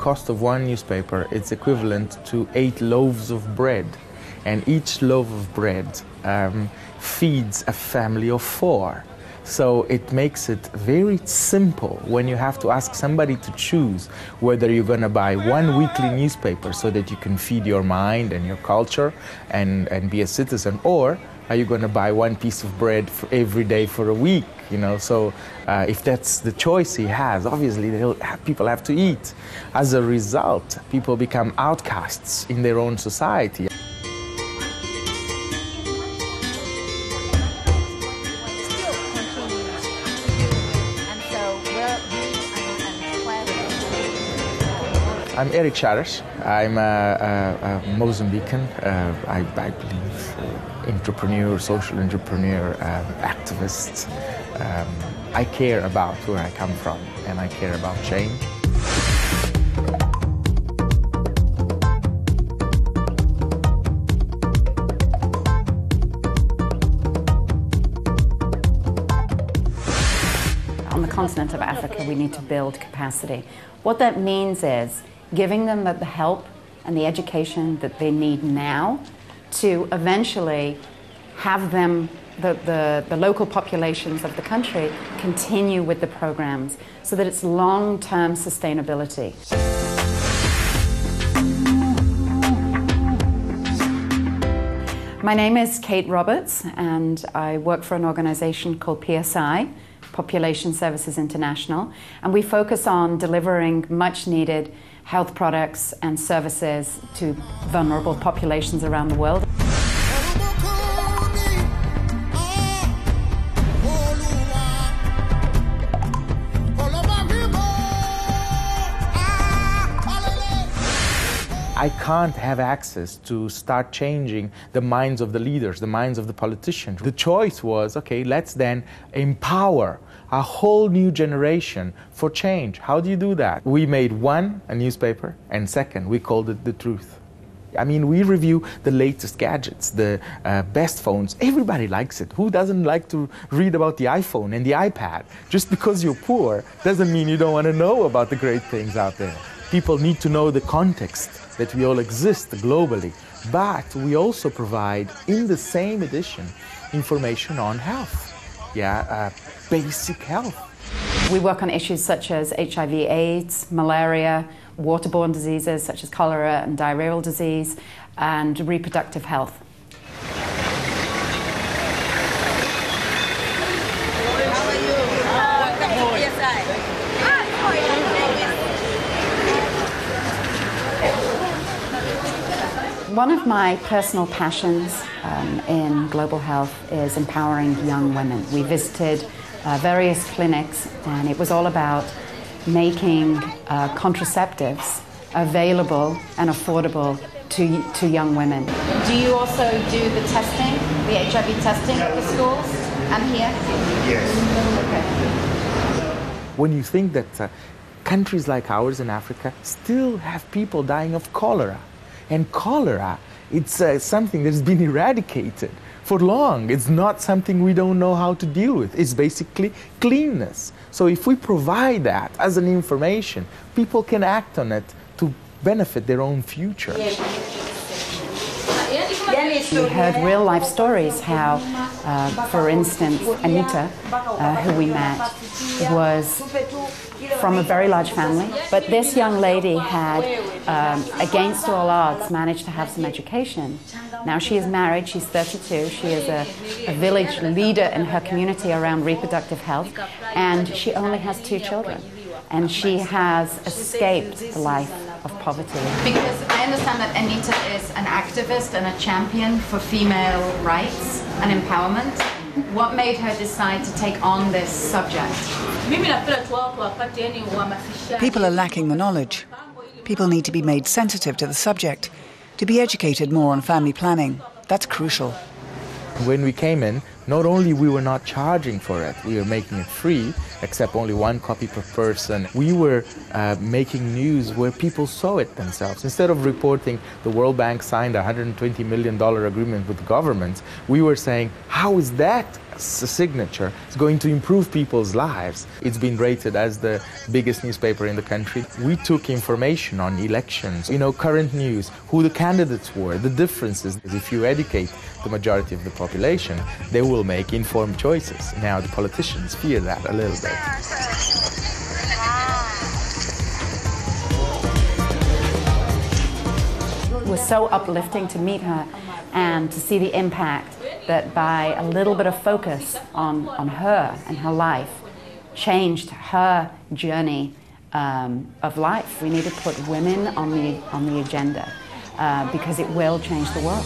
cost of one newspaper is equivalent to 8 loaves of bread. And each loaf of bread feeds a family of 4. So it makes it very simple when you have to ask somebody to choose whether you're going to buy one weekly newspaper so that you can feed your mind and your culture and be a citizen, or are you going to buy one piece of bread for every day for a week? You know, so if that's the choice he has, obviously people have to eat. As a result, people become outcasts in their own society. I'm Erik Charas. I'm a Mozambican, I believe, entrepreneur, social entrepreneur, activist. I care about where I come from, and I care about change. On the continent of Africa, we need to build capacity. What that means is giving them the help and the education that they need now to eventually have them, the local populations of the country, continue with the programs so that it's long-term sustainability. My name is Kate Roberts, and I work for an organization called PSI Population Services International, and we focus on delivering much-needed health products and services to vulnerable populations around the world. I can't have access to start changing the minds of the leaders, the minds of the politicians. The choice was, okay, let's then empower a whole new generation for change. How do you do that? We made one, a newspaper, and second, we called it The Truth. I mean, we review the latest gadgets, the best phones. Everybody likes it. Who doesn't like to read about the iPhone and the iPad? Just because you're poor doesn't mean you don't want to know about the great things out there. People need to know the context that we all exist globally. But we also provide, in the same edition, information on health. Basic health. We work on issues such as HIV/AIDS, malaria, waterborne diseases such as cholera and diarrheal disease, and reproductive health. One of my personal passions in global health is empowering young women. We visited various clinics, and it was all about making contraceptives available and affordable to young women. Do you also do the testing, the HIV testing at the schools and here? Yes. Okay. When you think that countries like ours in Africa still have people dying of cholera, and cholera, it's something that's been eradicated for long. It's not something we don't know how to deal with. It's basically cleanness. So if we provide that as an information, people can act on it to benefit their own future. We heard real-life stories how, for instance, Anita, who we met, was from a very large family, but this young lady had, against all odds, managed to have some education. Now she is married, she's 32, she is a village leader in her community around reproductive health, and she only has 2 children. And she has escaped the life of poverty. Because I understand that Anita is an activist and a champion for female rights and empowerment. What made her decide to take on this subject? People are lacking the knowledge. People need to be made sensitive to the subject, to be educated more on family planning. That's crucial. When we came in, Not only we were not charging for it, we were making it free, except only 1 copy per person. We were making news where people saw it themselves. Instead of reporting the World Bank signed a $120 million agreement with governments, we were saying, how is that signature is going to improve people's lives? It's been rated as the biggest newspaper in the country. We took information on elections, current news, who the candidates were, the differences. If you educate the majority of the population, they will make informed choices. Now the politicians fear that a little bit. It was so uplifting to meet her and to see the impact that by a little bit of focus on her and her life changed her journey of life. We need to put women on the agenda because it will change the world.